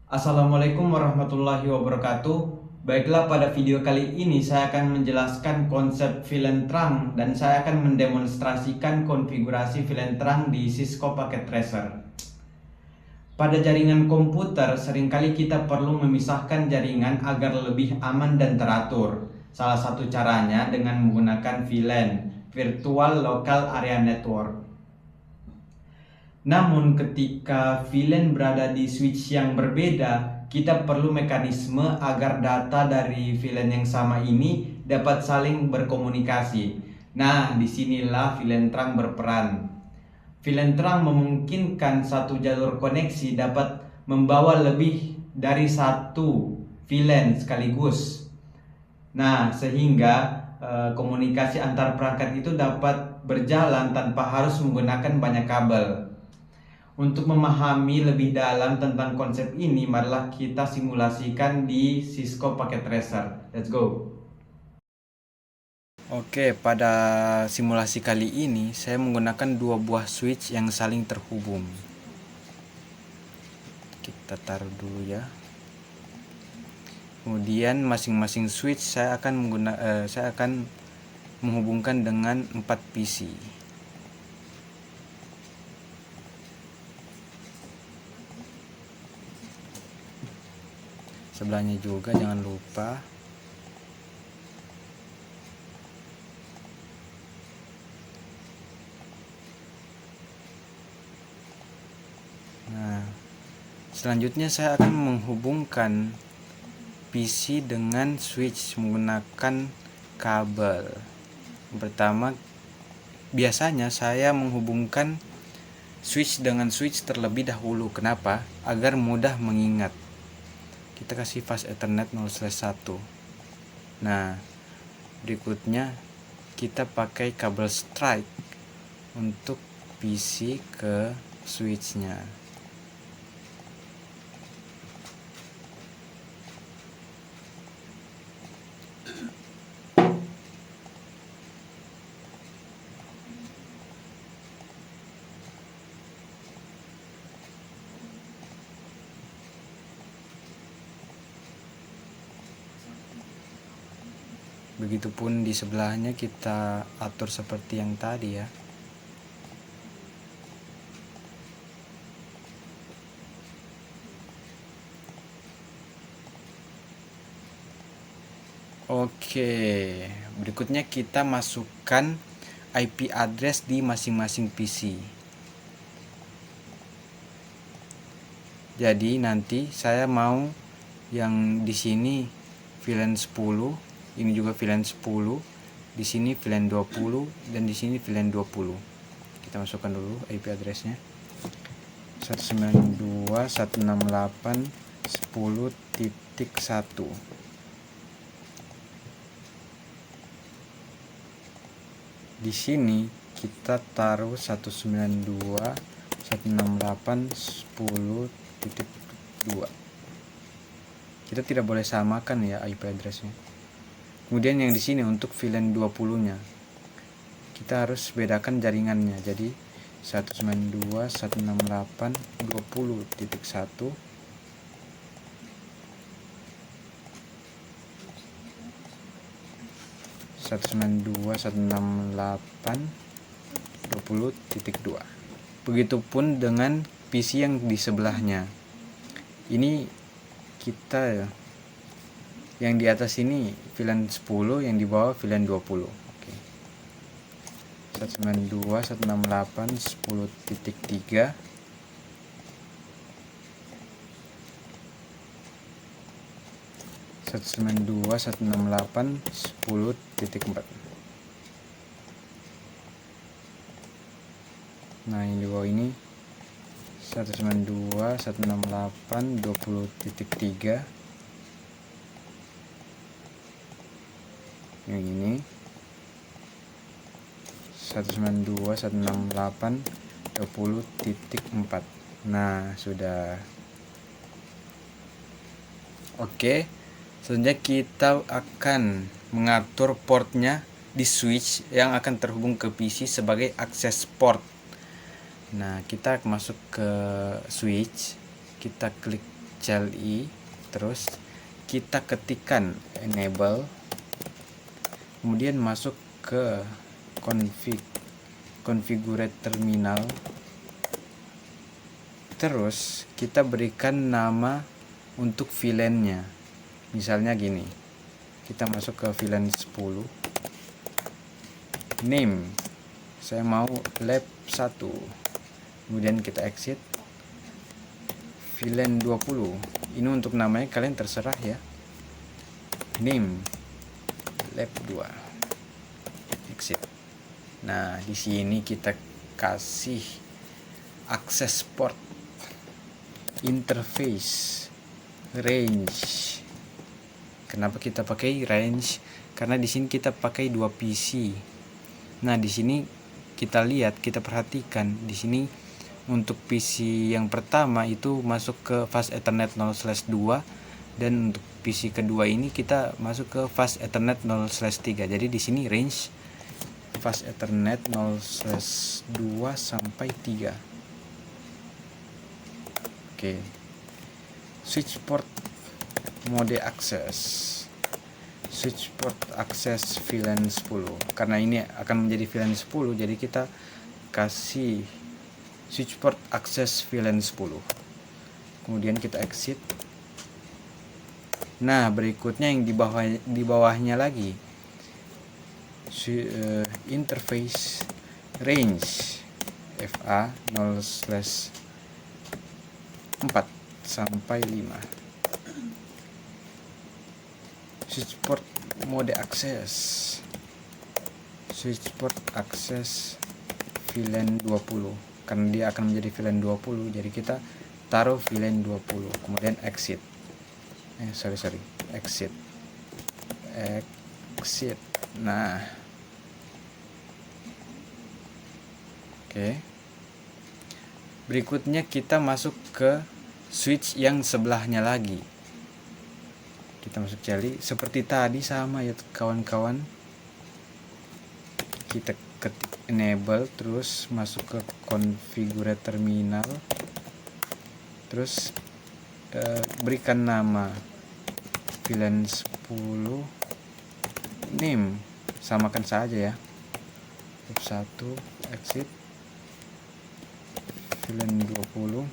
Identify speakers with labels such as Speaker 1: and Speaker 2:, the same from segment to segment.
Speaker 1: Assalamualaikum warahmatullahi wabarakatuh. Baiklah, pada video kali ini saya akan menjelaskan konsep VLAN terang dan saya akan mendemonstrasikan konfigurasi VLAN terang di Cisco Packet Tracer. Pada jaringan komputer, seringkali kita perlu memisahkan jaringan agar lebih aman dan teratur. Salah satu caranya dengan menggunakan VLAN, Virtual Local Area Network. Namun ketika VLAN berada di switch yang berbeda, kita perlu mekanisme agar data dari VLAN yang sama ini dapat saling berkomunikasi. Nah, disinilah VLAN terang berperan. VLAN terang memungkinkan satu jalur koneksi dapat membawa lebih dari satu VLAN sekaligus. Nah, sehingga komunikasi antar perangkat itu dapat berjalan tanpa harus menggunakan banyak kabel. Untuk memahami lebih dalam tentang konsep ini, marilah kita simulasikan di Cisco Packet Tracer. Let's go. Oke, pada simulasi kali ini saya menggunakan dua buah switch yang saling terhubung. Kita taruh dulu ya. Kemudian masing-masing switch saya akan menghubungkan dengan 4 PC. Sebelahnya juga jangan lupa. Nah, selanjutnya saya akan menghubungkan PC dengan switch menggunakan kabel. Yang pertama, biasanya saya menghubungkan switch dengan switch terlebih dahulu. Kenapa? Agar mudah mengingat. Kita kasih fast Ethernet 0/1. Nah, berikutnya kita pakai kabel strike untuk PC ke switchnya. Begitupun di sebelahnya kita atur seperti yang tadi ya. Oke, berikutnya kita masukkan IP address di masing-masing PC. Jadi nanti saya mau yang di sini VLAN 10, ini juga VLAN 10, di sini VLAN 20 dan di sini VLAN 20. Kita masukkan dulu IP addressnya. 192.168.10.1. Di sini kita taruh 192.168.10.2. Kita tidak boleh samakan ya IP addressnya. Kemudian yang di sini untuk VLAN 20-nya kita harus bedakan jaringannya. Jadi 192.168.20.1 192.168.20.2. Begitupun dengan PC yang di sebelahnya. Ini kita yang di atas ini VLAN 10, yang di bawah VLAN 20. Oke. 192.168.10.3. Nah, yang di bawah ini 192.168.20.3. Yang ini 192.168.20.4. Nah, sudah. Oke, selanjutnya kita akan mengatur portnya di switch yang akan terhubung ke PC sebagai akses port. Nah, kita masuk ke switch, kita klik
Speaker 2: CLI, terus kita ketikkan enable, kemudian masuk ke configure terminal, terus kita berikan nama untuk VLAN-nya. Misalnya gini, kita masuk ke VLAN 10, name saya mau lab 1, kemudian kita exit. VLAN 20, ini untuk namanya kalian terserah ya, name lab 2, exit. Nah, di sini kita kasih akses port, interface, range. Kenapa kita pakai range? Karena di sini kita pakai 2 PC. Nah, di sini kita lihat, kita perhatikan di sini untuk PC yang pertama itu masuk ke fast Ethernet 0/2, dan untuk PC kedua ini kita masuk ke fast Ethernet 0/3. Jadi di sini range fast Ethernet 0/2 sampai 3. Oke. Switch port mode access. Switch port akses VLAN 10. Karena ini akan menjadi VLAN 10, jadi kita kasih switch port akses VLAN 10. Kemudian kita exit. Nah, berikutnya yang di bawahnya lagi, interface range FA 0/4 sampai 5. Switch port mode access. Switch port akses VLAN 20. Karena dia akan menjadi VLAN 20, jadi kita taruh VLAN 20, kemudian exit. Exit. Nah, oke. Berikutnya kita masuk ke switch yang sebelahnya lagi. Kita masuk CLI seperti tadi, sama ya kawan-kawan. Kita ketik enable, terus masuk ke configure terminal, terus berikan nama VLAN 10, name samakan saja ya, lab 1, exit. VLAN 20,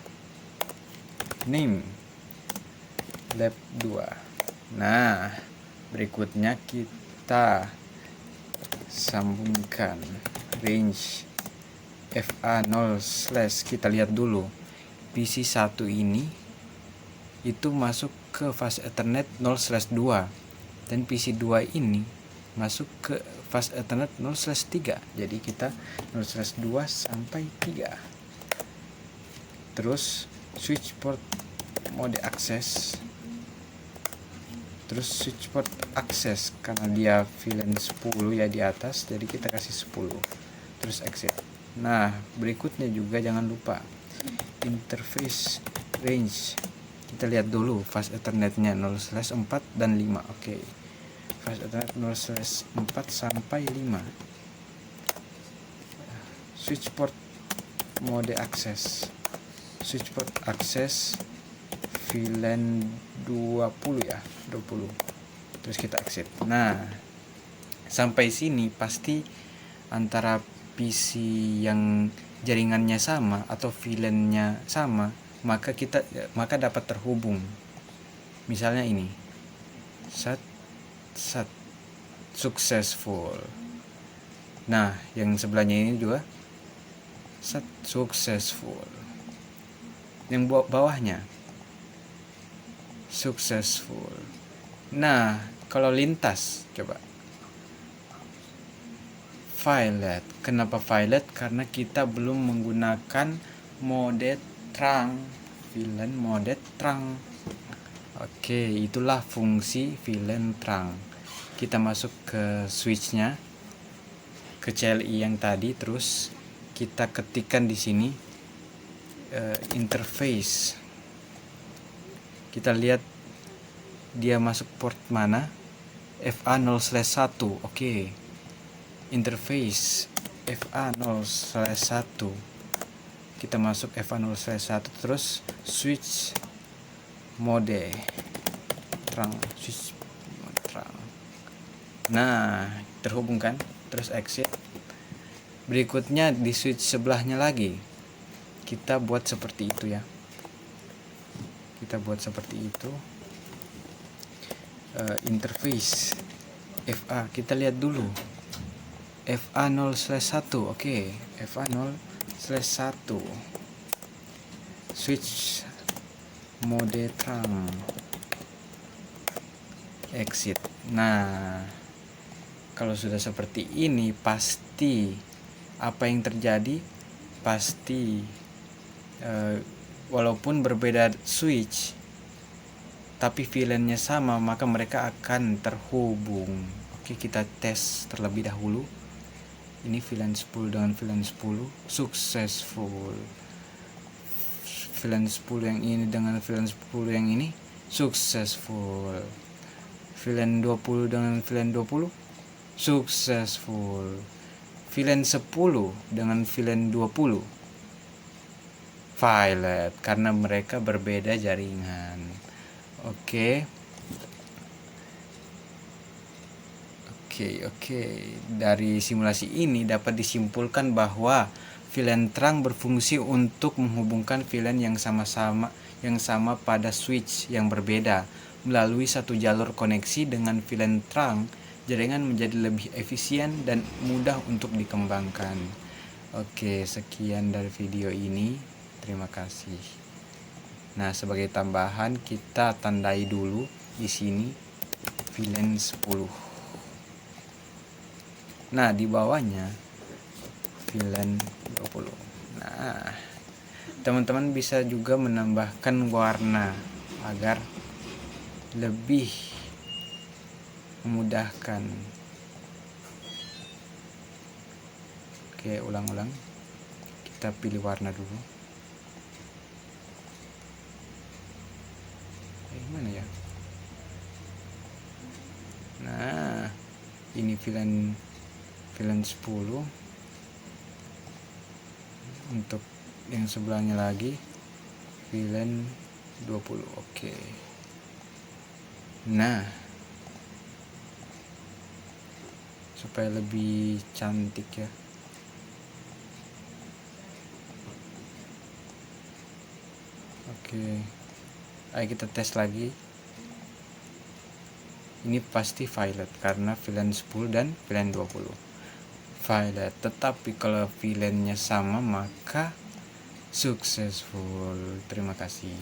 Speaker 2: name lab 2. Nah, berikutnya kita sambungkan range FA 0/, kita lihat dulu PC 1 ini itu masuk ke fast Ethernet 0/2, dan PC 2 ini masuk ke fast Ethernet 0/3. Jadi kita 0/2 sampai 3. Terus switch port mode access, terus switch port access karena dia VLAN 10 ya di atas, jadi kita kasih 10, terus exit. Nah, berikutnya juga jangan lupa interface range. Kita lihat dulu fast Ethernetnya 0/4 dan 5. Oke. Fast Ethernet 0/4 sampai 5. Switch port mode access. Switch port access VLAN 20 ya, 20. Terus kita exit. Nah, sampai sini pasti antara PC yang jaringannya sama atau VLAN-nya sama, maka dapat terhubung. Misalnya ini. Set successful. Nah, yang sebelahnya ini juga set successful. Yang bawahnya successful. Nah, kalau lintas coba violet. Kenapa violet? Karena kita belum menggunakan mode terang, VLAN mode terang. Oke, itulah fungsi VLAN terang. Kita masuk ke switchnya, ke CLI yang tadi, terus kita ketikkan di sini interface. Kita lihat dia masuk port mana, FA 0/1. Oke. Interface FA 0/1. Kita masuk FA 0/1, terus switch mode terang, switch mode terang. Nah, terhubungkan, terus exit. Berikutnya di switch sebelahnya lagi kita buat seperti itu ya. Kita buat seperti itu. Interface FA kita lihat dulu. FA 0/1. Oke, FA 0/1. Switch mode terang. Exit. Nah, kalau sudah seperti ini pasti apa yang terjadi? Pasti walaupun berbeda switch tapi VLAN-nya sama, maka mereka akan terhubung. Oke, kita tes terlebih dahulu. Ini VLAN 10 dengan VLAN 10 successful. VLAN 10 yang ini dengan VLAN 10 yang ini successful. VLAN 20 dengan VLAN 20 successful. VLAN 10 dengan VLAN 20 violet karena mereka berbeda jaringan. Oke. Dari simulasi ini dapat disimpulkan bahwa VLAN terang berfungsi untuk menghubungkan VLAN yang sama pada switch yang berbeda. Melalui satu jalur koneksi dengan VLAN terang, jaringan menjadi lebih efisien dan mudah untuk dikembangkan. Oke, sekian dari video ini. Terima kasih. Nah, sebagai tambahan kita tandai dulu di sini VLAN 10. Nah, di bawahnya VLAN 20. Nah, teman-teman bisa juga menambahkan warna agar lebih memudahkan. Oke, ulang-ulang. Kita pilih warna dulu. Mana ya? Nah, ini VLAN 10. Untuk yang sebelahnya lagi VLAN 20. Oke. Nah, supaya lebih cantik ya. Oke. Ayo kita tes lagi. Ini pasti violet karena VLAN 10 dan VLAN 20 violet. Tetapi kalau VLAN-nya sama maka successful. Terima kasih.